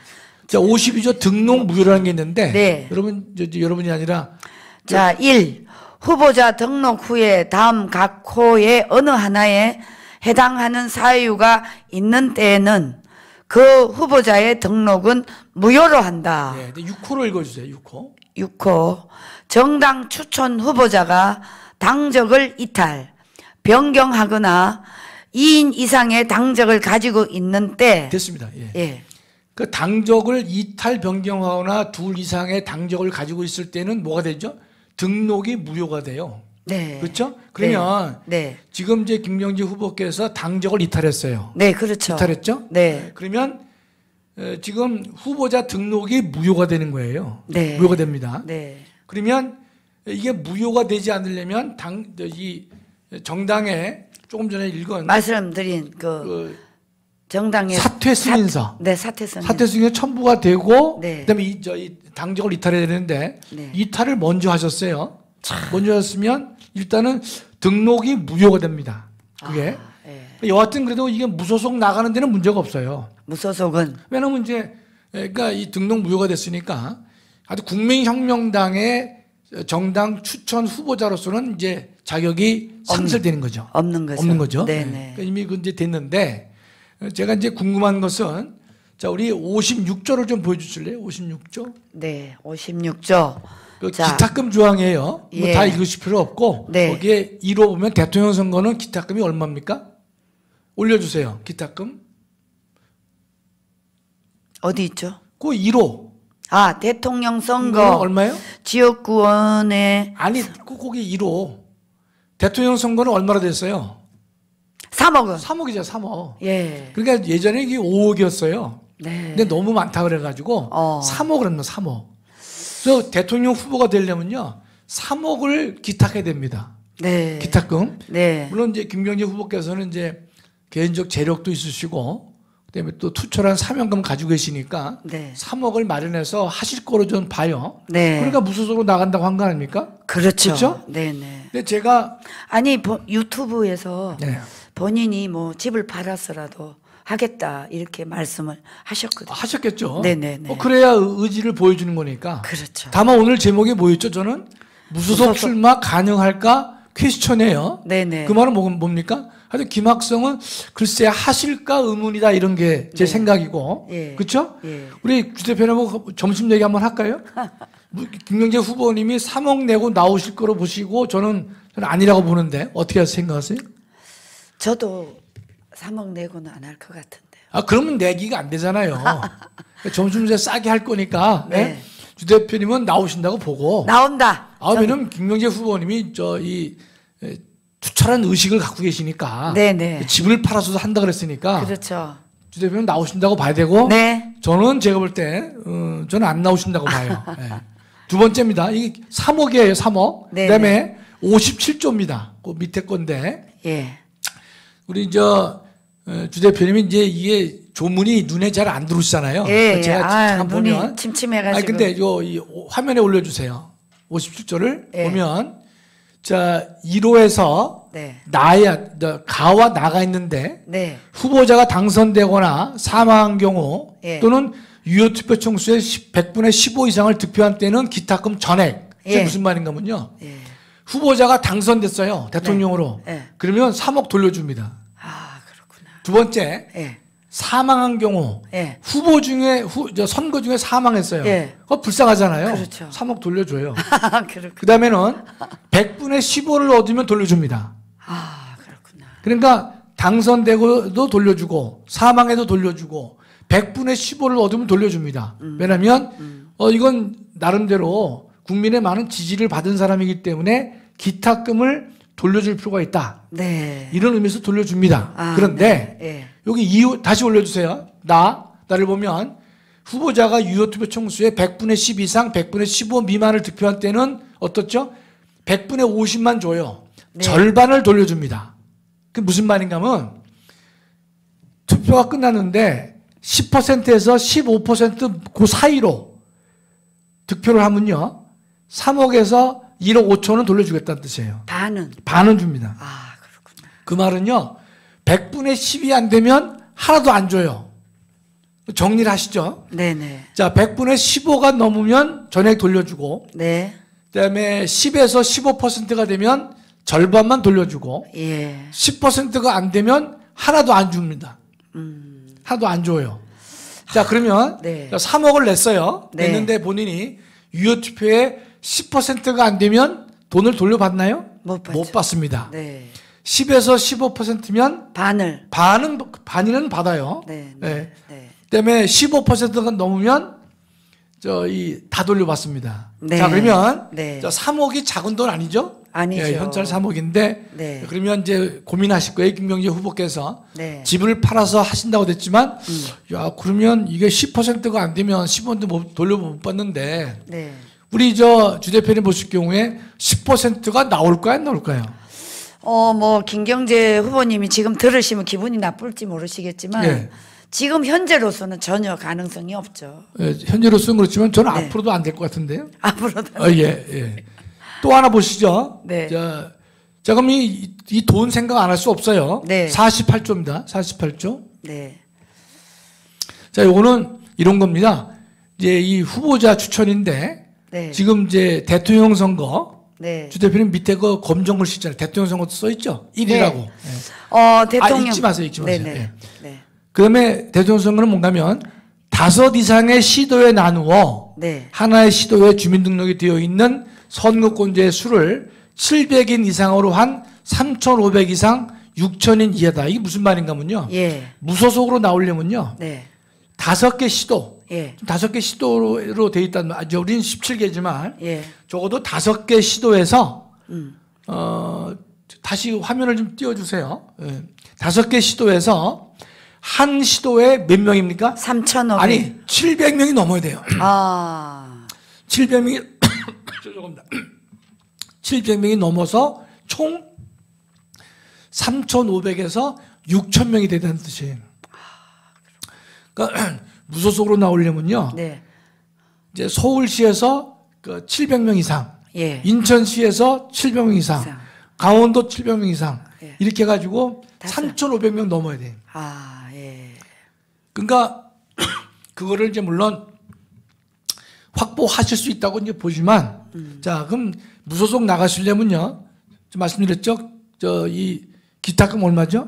자, 52조 등록 무효라는 게 있는데 네. 여러분 여러분이 아니라 자, 1. 후보자 등록 후에 다음 각 호의 어느 하나에 해당하는 사유가 있는 때에는 그 후보자의 등록은 무효로 한다. 네, 6호로 읽어주세요. 6호. 6호. 정당 추천 후보자가 당적을 이탈, 변경하거나 2인 이상의 당적을 가지고 있는 때 됐습니다. 예. 예. 그 당적을 이탈 변경하거나 둘 이상의 당적을 가지고 있을 때는 뭐가 되죠? 등록이 무효가 돼요. 네. 그렇죠? 그러면 네. 지금 이제 김경재 후보께서 당적을 이탈했어요. 네, 그렇죠. 이탈했죠? 네. 그러면 지금 후보자 등록이 무효가 되는 거예요. 네. 무효가 됩니다. 네. 그러면 이게 무효가 되지 않으려면 이 정당에 조금 전에 읽은 말씀드린 그 정당의 사퇴 승인서. 네, 사퇴 승인. 사퇴 승인이 첨부가 되고 네. 그다음에 이 당적을 이탈해야 되는데 네. 이탈을 먼저 하셨어요. 먼저 하셨으면 일단은 등록이 무효가 됩니다. 그게 여하튼 그래도 이게 무소속 나가는 데는 문제가 없어요. 무소속은 왜냐면 이제 그러니까 이 등록 무효가 됐으니까 아주 국민혁명당의 정당 추천 후보자로서는 이제 자격이 상실되는 거죠. 없는 거죠. 없는 거죠. 네네. 그러니까 이미 그 이제 됐는데 제가 이제 궁금한 것은 자 우리 56조를 좀 보여주실래요? 56조. 네, 56조. 그 자. 기탁금 조항이에요. 뭐 예. 다 읽으실 필요 없고 네. 거기에 1호 보면 대통령 선거는 기탁금이 얼마입니까? 올려주세요. 기탁금. 어디 있죠? 그 1호. 아, 대통령 선거 선거는 얼마예요? 지역구원에 아니 거기 1호. 대통령 선거는 얼마나 됐어요? 3억은. 3억이죠, 3억. 예. 그러니까 예전에 이게 5억이었어요. 네. 근데 너무 많다 그래가지고 3억을 했나 3억. 그래서 대통령 후보가 되려면요 3억을 기탁해야 됩니다. 네. 기탁금. 네. 물론 이제 김경재 후보께서는 이제 개인적 재력도 있으시고 그다음에 또 투철한 사명감 가지고 계시니까 네. 3억을 마련해서 하실 거로 좀 봐요. 네. 그러니까 무소속으로 나간다고 한 거 아닙니까? 그렇죠. 그렇죠? 네네. 근데 제가 아니 유튜브에서 네. 본인이 뭐 집을 팔아서라도 하겠다 이렇게 말씀을 하셨거든요. 하셨겠죠. 네네네. 그래야 의지를 보여주는 거니까. 그렇죠. 다만 오늘 제목이 뭐였죠? 저는 무소속 무소속. 출마 가능할까 퀘스천이에요. 네네. 그 말은 뭡니까? 하여튼 김학성은 글쎄 하실까 의문이다 이런 게 제 네. 생각이고. 예. 그렇죠? 예. 우리 주 대표님하고 점심 얘기 한번 할까요? 김경재 후보님이 3억 내고 나오실 거로 보시고 저는 아니라고 보는데 어떻게 생각하세요? 저도 3억 내고는 안 할 것 같은데. 아 그러면 내기가 안 되잖아요. 점심 제 싸게 할 거니까 네. 네? 주 대표님은 나오신다고 보고. 나온다. 왜냐면 김경재 후보님이 투철한 의식을 갖고 계시니까 네네. 집을 팔아서도 한다 그랬으니까 그렇죠. 주 대표님 나오신다고 봐야 되고 네. 저는 제가 볼 때 저는 안 나오신다고 봐요. 네. 두 번째입니다. 이게 3억이에요. 3억. 네네. 그다음에 57조입니다. 그 밑에 건데 예. 우리 주 대표님이 이제 이게 조문이 눈에 잘 안 들어오시잖아요. 예. 제가 잠깐 눈이 보면 침침해가지고. 근데 이 화면에 올려주세요. 57조를 예. 보면 자 1호에서 네. 가와 나가 있는데 네. 후보자가 당선되거나 사망한 경우 예. 또는 유효투표 총수의 100분의 15 이상을 득표한 때는 기탁금 전액. 이게 예. 무슨 말인가면요. 예. 후보자가 당선됐어요. 대통령으로. 네. 예. 그러면 3억 돌려줍니다. 아, 그렇구나. 두 번째 예. 사망한 경우 예. 후보 중에 선거 중에 사망했어요. 예. 그거 불쌍하잖아요. 그렇죠. 3억 돌려줘요. 그렇구나. 그 다음에는 100분의 15를 얻으면 돌려줍니다. 아, 그렇구나. 그러니까 당선되고도 돌려주고 사망해도 돌려주고 100분의 15를 얻으면 돌려줍니다. 왜냐하면 이건 나름대로 국민의 많은 지지를 받은 사람이기 때문에 기탁금을 돌려줄 필요가 있다. 네. 이런 의미에서 돌려줍니다. 아, 그런데 네. 예. 여기 이유 다시 올려주세요. 나를 보면 후보자가 유효투표 총수의 100분의 10 이상 100분의 15 미만을 득표한 때는 어떻죠? 100분의 50만 줘요. 네. 절반을 돌려줍니다. 그 무슨 말인가 하면 투표가 끝났는데 10%에서 15% 사이로 득표를 하면요. 3억에서 1억 5천은 돌려주겠다는 뜻이에요. 반은 줍니다. 아, 그렇구나. 그 말은요. 100분의 10이 안 되면 하나도 안 줘요. 정리를 하시죠. 네네. 자, 100분의 15가 넘으면 전액 돌려주고, 네. 그다음에 10에서 15%가 되면 절반만 돌려주고, 예. 10%가 안 되면 하나도 안 줍니다. 하나도 안 줘요. 자, 그러면 네. 3억을 냈어요. 네. 냈는데 본인이 유효투표에 10%가 안 되면 돈을 돌려받나요? 못 받죠. 못 받습니다. 네. 10에서 15%면 반을. 반이는 받아요. 네. 네. 네. 네. 그다음에 15%가 넘으면 다 돌려받습니다. 네. 자, 그러면 네. 3억이 작은 돈 아니죠? 아니죠. 예, 현찰 3억인데 네. 그러면 이제 고민하실 거예요. 김경재 후보께서 네. 집을 팔아서 하신다고 됐지만 야, 그러면 이게 10%가 안 되면 10원도 돌려 못 받는데 네. 우리 주 대표님 보실 경우에 10%가 나올까요? 안 나올까요? 뭐 김경재 후보님이 지금 들으시면 기분이 나쁠지 모르시겠지만 예. 지금 현재로서는 전혀 가능성이 없죠. 예, 현재로서는 그렇지만 저는 네. 앞으로도 안 될 것 같은데요. 앞으로도. 예, 예. 또 하나 보시죠. 네. 자, 그럼 이 돈 생각 안 할 수 없어요. 네. 48조입니다. 48조. 네. 자, 요거는 이런 겁니다. 이제 이 후보자 추천인데 네. 지금 이제 대통령 선거 네. 주 대표님 밑에 그 검정 글씨 있잖아요. 대통령 선거 써 있죠. 1위라고. 대통령. 읽지 마세요. 읽지 마세요. 네네. 예. 네. 그다음에 대통령 선거는 뭔가면 5 이상의 시도에 나누어 네. 하나의 시도에 주민등록이 되어 있는 선거권자의 수를 700인 이상으로 한 3,500 이상 6,000인 이하다. 이게 무슨 말인가면요. 예. 무소속으로 나오려면요. 네. 5개 시도. 예. 5개 시도로 되어 있다는 말. 우리는 17개지만 예. 적어도 5개 시도에서 다시 화면을 좀 띄워주세요. 5개 시도에서 한 시도에 몇 명입니까? 3,500. 아니 700명이 넘어야 돼요. 700명이 죄송합니다. 700명이 넘어서 총 3,500에서 6,000명이 되다는 뜻이에요. 그러니까 무소속으로 나오려면요. 네. 이제 서울시에서 700명 이상, 예. 인천시에서 700명 이상, 이상. 강원도 700명 이상 예. 이렇게 해가지고 다섯. 3,500명 넘어야 돼요. 예. 그러니까 그거를 이제 물론 확보하실 수 있다고 이제 보지만 자, 그럼 무소속 나가시려면요. 좀 말씀드렸죠? 이 기타금 얼마죠?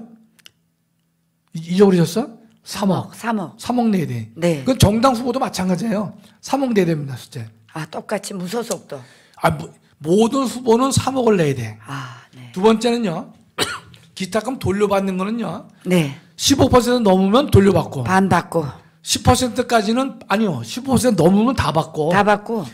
잊어버리셨어? 3억. 3억 내야 돼. 네. 그건 정당 후보도 마찬가지예요. 3억 내야 됩니다, 실제. 똑같이 무소속도. 모든 후보는 3억을 내야 돼. 네. 두 번째는요. 기타금 돌려받는 거는요. 네. 15% 넘으면 돌려받고. 반 받고. 10%까지는 아니요. 15% 넘으면 다 받고. 다 받고.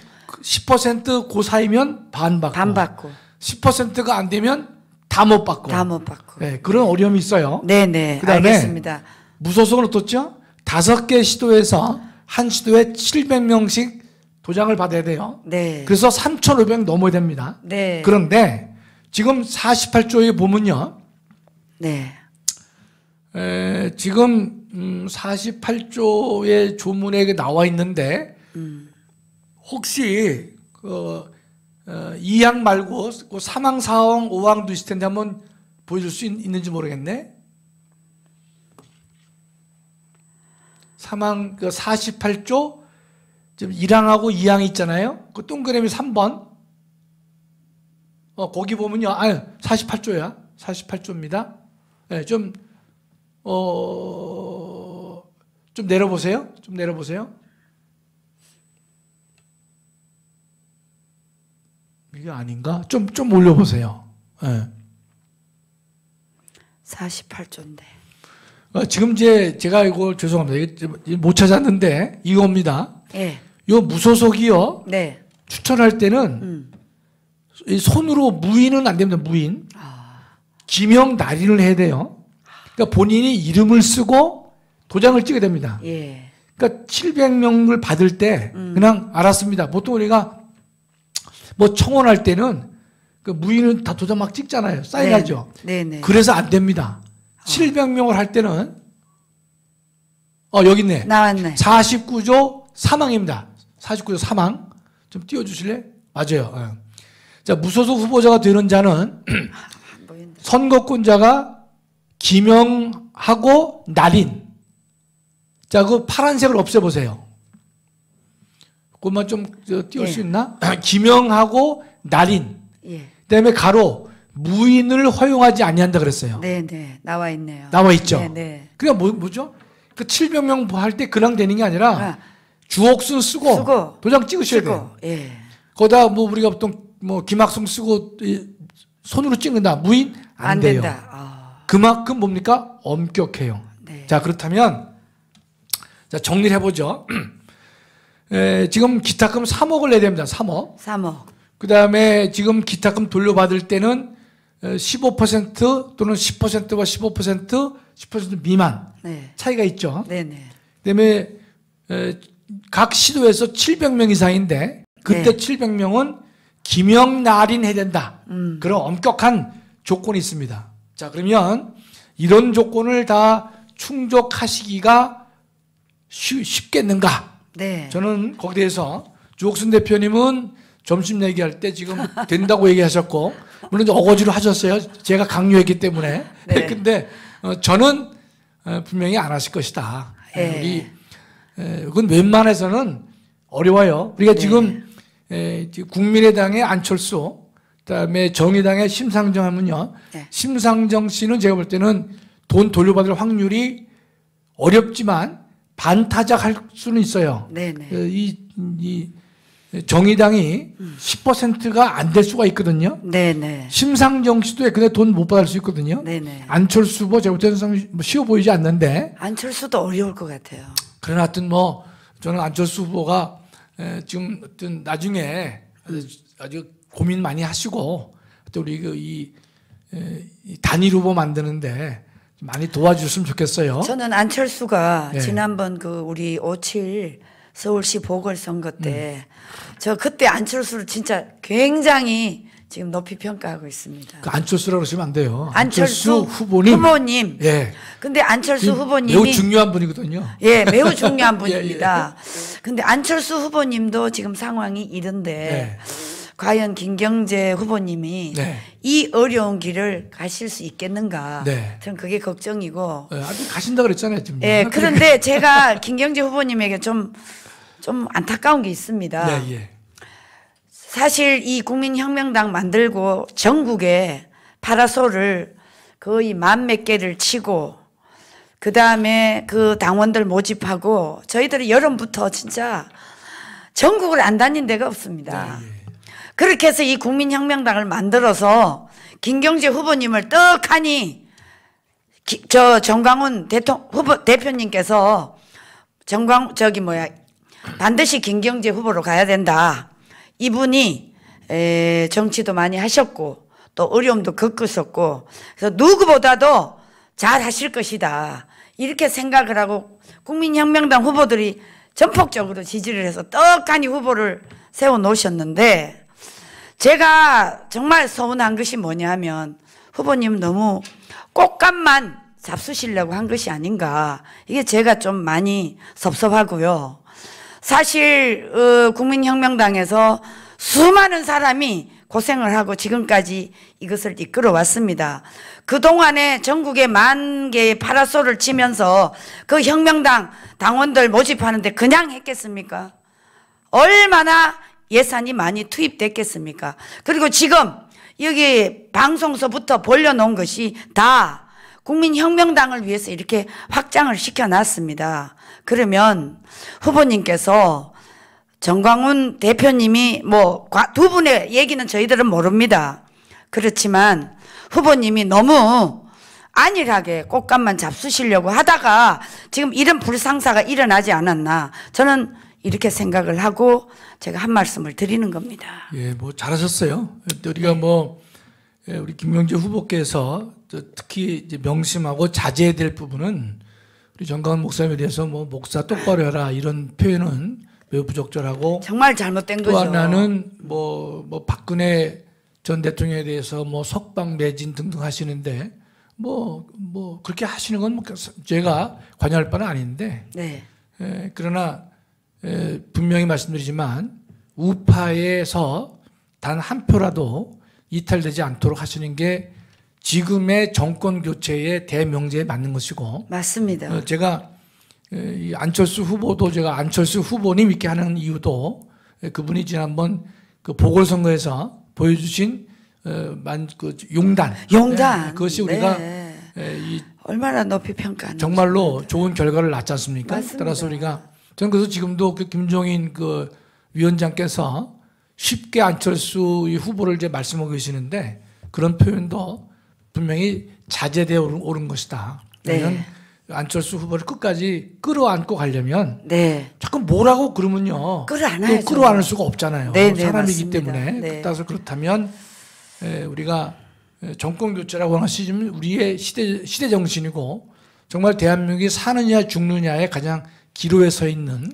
10% 그 사이면 반 받고. 반 받고. 10%가 안 되면 다 못 받고. 다 못 받고. 네, 그런 어려움이 있어요. 네네. 그다음에 알겠습니다. 무소속은 어떻죠? 5개 시도에서 한 시도에 700명씩 도장을 받아야 돼요. 네. 그래서 3,500 넘어야 됩니다. 네. 그런데 지금 48조에 보면요. 네. 지금 48조의 조문에 나와 있는데 혹시 2항 말고 3항, 4항, 5항도 있을 텐데 한번 보여줄 수 있는지 모르겠네. 3항 48조 지금 1항하고 2항이 있잖아요. 그 동그라미 3번. 거기 보면요. 48조야. 48조입니다. 네, 좀 내려보세요. 좀 내려보세요. 이게 아닌가? 좀 올려보세요. 네. 48조인데. 지금 제가 이거 죄송합니다. 이거 못 찾았는데 이겁니다. 예. 요 무소속이요. 네. 추천할 때는 이 손으로 무인은 안 됩니다. 무인. 기명 날인을 해야 돼요. 그러니까 본인이 이름을 쓰고 도장을 찍어야 됩니다. 예. 그러니까 700명을 받을 때 그냥 알았습니다. 보통 우리가 뭐 청원할 때는 그 무인은 다 도장 막 찍잖아요. 사인하죠. 네네. 그래서 안 됩니다. 700명을 할 때는 여기 있네. 나왔네. 49조 3항입니다. 49조 3항. 좀 띄워주실래요? 맞아요. 자, 무소속 후보자가 되는 자는 선거권자가 기명하고 날인 자, 그 파란색을 없애보세요. 그것만 좀 띄울 수 있나? 기명하고 날인. 예. 그다음에 가로 무인을 허용하지 아니한다 그랬어요. 네, 나와 있네요. 나와 있죠. 네. 그러니까 뭐죠? 그 700명 할 때 그냥 되는 게 아니라 주옥순 쓰고 도장 찍으셔야 돼요. 예. 거기다 뭐 우리가 보통 뭐 김학성 쓰고 손으로 찍는다. 무인 안 돼요. 된다. 그만큼 뭡니까? 엄격해요. 네. 자, 그렇다면 자, 정리를 해보죠. 지금 기타금 3억을 내야 됩니다. 3억. 3억. 그 다음에 지금 기타금 돌려받을 때는 15% 또는 10%와 10% 미만 네. 차이가 있죠. 네네. 그다음에 각 시도에서 700명 이상인데 그때 네. 700명은 기명날인 해야 된다. 그런 엄격한 조건이 있습니다. 자, 그러면 이런 조건을 다 충족하시기가 쉽겠는가? 네. 저는 거기에 대해서 주옥순 대표님은 점심 얘기할 때 지금 된다고 얘기하셨고 물론 어거지로 하셨어요. 제가 강요했기 때문에. 네. 근데 저는 분명히 안 하실 것이다. 네. 그건 웬만해서는 어려워요. 우리가 지금 국민의당의 안철수, 그다음에 정의당의 심상정 하면요. 네. 심상정 씨는 제가 볼 때는 돈 돌려받을 확률이 어렵지만 반타작할 수는 있어요. 네네. 이 정의당이 10%가 안 될 수가 있거든요. 네네. 심상정 씨도 근데 돈 못 받을 수 있거든요. 네네. 안철수 후보 제가 볼 때는 쉬워 보이지 않는데 안철수도 어려울 것 같아요. 그러나 하여튼 뭐 저는 안철수 후보가 지금 어떤 나중에 아주 고민 많이 하시고 또 우리 이 단일 후보 만드는데 많이 도와주셨으면 좋겠어요. 저는 안철수가 네. 지난번 그 우리 5.7 서울시 보궐선거 때 저 그때 안철수를 진짜 굉장히 지금 높이 평가하고 있습니다. 그 안철수라고 그러시면 안 돼요. 안철수 후보님. 예. 근데 안철수 후보님이 매우 중요한 분이거든요. 예, 매우 중요한 예, 분입니다. 근데 안철수 후보님도 지금 상황이 이런데 네. 과연 김경재 후보님이 네. 이 어려운 길을 가실 수 있겠는가? 네. 저는 그게 걱정이고. 아직 가신다 그랬잖아요, 지금. 예, 그런데 제가 김경재 후보님에게 좀 안타까운 게 있습니다. 예. 사실 이 국민혁명당 만들고 전국에 파라솔을 거의 10,000몇 개를 치고 그 다음에 그 당원들 모집하고 저희들이 여름부터 진짜 전국을 안 다닌 데가 없습니다. 그렇게 해서 이 국민혁명당을 만들어서 김경재 후보님을 떡하니 정광훈 대표님께서 반드시 김경재 후보로 가야 된다. 이분이 정치도 많이 하셨고 또 어려움도 겪으셨고 그래서 누구보다도 잘 하실 것이다. 이렇게 생각을 하고 국민혁명당 후보들이 전폭적으로 지지를 해서 떡하니 후보를 세워놓으셨는데 제가 정말 서운한 것이 뭐냐면 후보님 너무 꽃감만 잡수시려고 한 것이 아닌가. 이게 제가 좀 많이 섭섭하고요. 사실 국민혁명당에서 수많은 사람이 고생을 하고 지금까지 이것을 이끌어 왔습니다. 그동안에 전국에 10,000개의 파라솔을 치면서 그 혁명당 당원들 모집하는데 그냥 했겠습니까? 얼마나 예산이 많이 투입됐겠습니까? 그리고 지금 여기 방송서부터 벌려놓은 것이 다 국민혁명당을 위해서 이렇게 확장을 시켜놨습니다. 그러면 후보님께서 정광훈 대표님이 두 분의 얘기는 저희들은 모릅니다. 그렇지만 후보님이 너무 안일하게 꽃감만 잡수시려고 하다가 지금 이런 불상사가 일어나지 않았나 저는 이렇게 생각을 하고 제가 한 말씀을 드리는 겁니다. 예, 잘하셨어요. 우리가 우리 김경재 후보께서 특히 이제 명심하고 자제해야 될 부분은 우리 정광훈 목사님에 대해서 목사 똑바로 해라 이런 표현은 매우 부적절하고 정말 잘못된 또 거죠. 하나는 박근혜 전 대통령에 대해서 석방 매진 등등 하시는데 그렇게 하시는 건 제가 관여할 바는 아닌데 네. 그러나 분명히 말씀드리지만 우파에서 단 한 표라도 이탈되지 않도록 하시는 게 지금의 정권 교체의 대명제에 맞는 것이고 맞습니다. 제가 이 안철수 후보도 제가 안철수 후보님 이렇게 하는 이유도 그분이 지난번 그 보궐선거에서 보여주신 그 용단, 그것이 우리가 이 얼마나 높이 평가하는 정말로 좋은 결과를 낳지 않습니까? 맞습니다. 따라서 우리가 저는 그래서 지금도 그 김종인 그 위원장께서 쉽게 안철수 이 후보를 이제 말씀하고 계시는데 그런 표현도 분명히 자제되어 오른 것이다. 왜냐하면 안철수 후보를 끝까지 끌어안고 가려면 자꾸 뭐라고 그러면요. 끌어안아야죠. 끌어안을 수가 없잖아요. 사람이기 맞습니다. 때문에. 따라서 그렇다면 우리가 정권 교체라고 하는 시점은 우리의 시대 정신이고 정말 대한민국이 사느냐 죽느냐에 가장 기로에 서 있는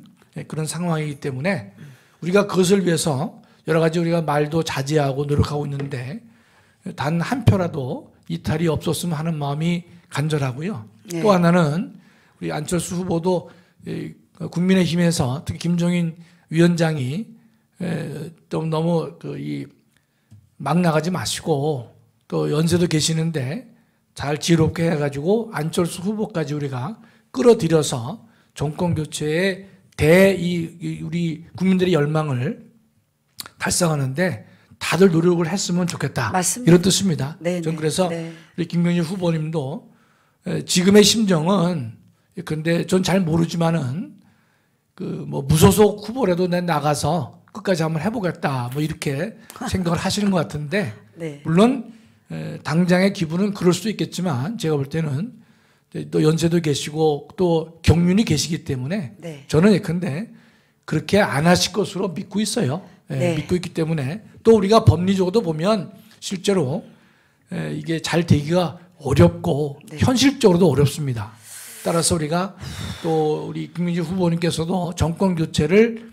그런 상황이기 때문에 우리가 그것을 위해서 여러 가지 우리가 말도 자제하고 노력하고 있는데 단 한 표라도 이탈이 없었으면 하는 마음이 간절하고요. 또 하나는 우리 안철수 후보도 국민의힘에서 특히 김종인 위원장이 좀 너무 막 나가지 마시고 또 연세도 계시는데 잘 지혜롭게 해가지고 안철수 후보까지 우리가 끌어들여서 정권 교체에 우리 국민들의 열망을 달성하는데 다들 노력을 했으면 좋겠다. 맞습니다. 이런 뜻입니다. 전 그래서 우리 김경진 후보님도 지금의 심정은 근데 전 잘 모르지만은 뭐 무소속 후보라도 내 나가서 끝까지 한번 해보겠다. 뭐 이렇게 생각을 하시는 것 같은데 물론 당장의 기분은 그럴 수도 있겠지만 제가 볼 때는 또 연세도 계시고 또 경륜이 계시기 때문에 저는 예컨대 그렇게 안 하실 것으로 믿고 있어요. 믿고 있기 때문에 또 우리가 법리적으로도 보면 실제로 이게 잘 되기가 어렵고 현실적으로도 어렵습니다. 따라서 우리가 또 우리 김민주 후보님께서도 정권 교체를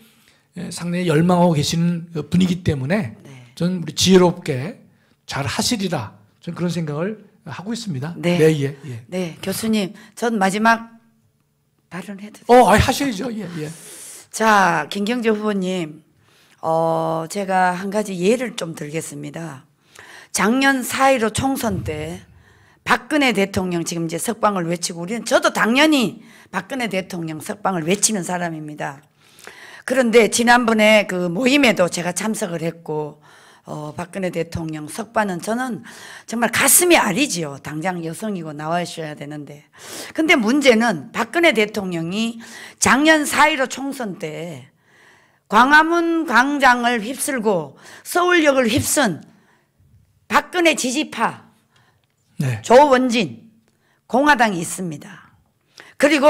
상당히 열망하고 계시는 분이기 때문에 저는 우리 지혜롭게 잘 하시리라 저는 그런 생각을 하고 있습니다. 네, 교수님, 전 마지막 발언해도 돼요? 하셔야죠. 자, 김경재 후보님, 제가 한 가지 예를 좀 들겠습니다. 작년 4.15 총선 때 박근혜 대통령 지금 이제 석방을 외치고 저도 당연히 박근혜 대통령 석방을 외치는 사람입니다. 그런데 지난번에 그 모임에도 제가 참석을 했고 박근혜 대통령 석방은 저는 정말 가슴이 아리지요. 당장 여성이고 나와셔야 되는데. 근데 문제는 박근혜 대통령이 작년 4.15 총선 때 광화문 광장을 휩쓸고 서울역을 휩쓴 박근혜 지지파 조원진 공화당이 있습니다. 그리고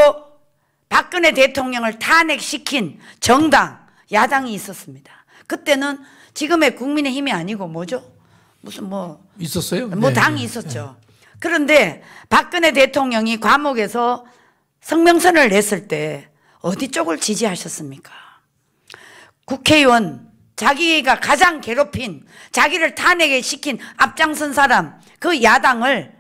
박근혜 대통령을 탄핵시킨 정당 야당이 있었습니다. 그때는 지금의 국민의힘이 아니고 뭐죠? 무슨 있었어요? 당이 있었죠. 그런데 박근혜 대통령이 감옥에서 성명서를 냈을 때 어디 쪽을 지지하셨습니까? 국회의원, 자기가 가장 괴롭힌, 자기를 탄핵에 시킨 앞장선 사람, 그 야당을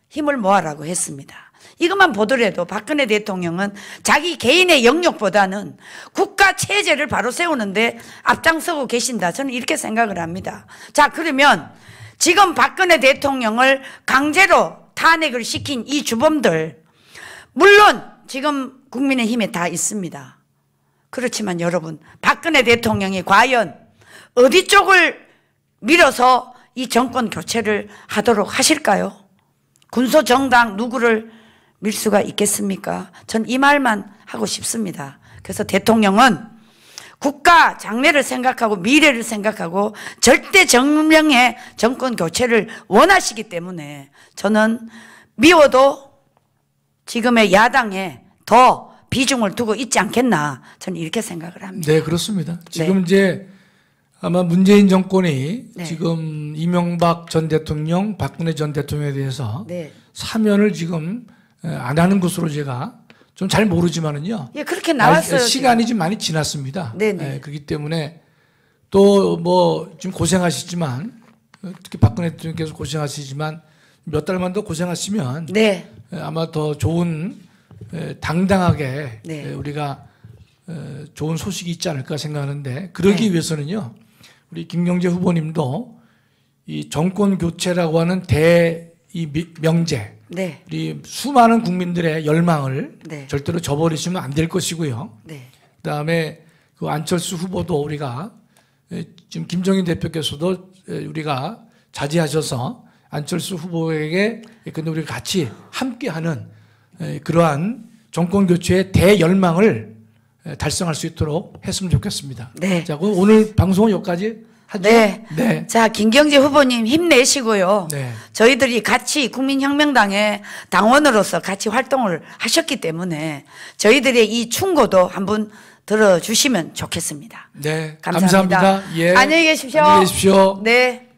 힘을 모아라고 했습니다. 이것만 보더라도 박근혜 대통령은 자기 개인의 영역보다는 국가 체제를 바로 세우는데 앞장서고 계신다. 저는 이렇게 생각을 합니다. 자, 그러면 지금 박근혜 대통령을 강제로 탄핵을 시킨 이 주범들, 물론 지금 국민의힘에 다 있습니다. 그렇지만 여러분, 박근혜 대통령이 과연 어디 쪽을 밀어서 이 정권 교체를 하도록 하실까요? 군소정당 누구를 밀 수가 있겠습니까? 전 이 말만 하고 싶습니다. 그래서 대통령은 국가 장래를 생각하고 미래를 생각하고 절대 정명의 정권 교체를 원하시기 때문에 저는 미워도 지금의 야당에 더 비중을 두고 있지 않겠나 저는 이렇게 생각을 합니다. 네, 그렇습니다. 지금 이제 아마 문재인 정권이 지금 이명박 전 대통령, 박근혜 전 대통령에 대해서 사면을 지금 안 하는 것으로 제가 좀 잘 모르지만은요. 그렇게 나왔어요. 시간이 좀 많이 지났습니다. 그렇기 때문에 또 지금 고생하시지만 특히 박근혜 대통령께서 고생하시지만 몇 달만 더 고생하시면 아마 더 좋은 당당하게 우리가 좋은 소식이 있지 않을까 생각하는데 그러기 위해서는요. 우리 김경재 후보님도 이 정권 교체라고 하는 명제 네. 우리 수많은 국민들의 열망을 네. 절대로 저버리시면 안 될 것이고요. 네. 그다음에 그 안철수 후보도 우리가 지금 김정인 대표께서도 우리가 자제하셔서 안철수 후보에게 근데 우리가 같이 함께하는 그러한 정권 교체의 대열망을 달성할 수 있도록 했으면 좋겠습니다. 네. 자, 그럼 오늘 방송은 여기까지 하죠. 네. 네. 자, 김경재 후보님 힘내시고요. 네. 저희들이 같이 국민혁명당의 당원으로서 같이 활동을 하셨기 때문에 저희들의 이 충고도 한번 들어주시면 좋겠습니다. 네. 감사합니다. 감사합니다. 예. 안녕히 계십시오. 안녕히 계십시오. 네.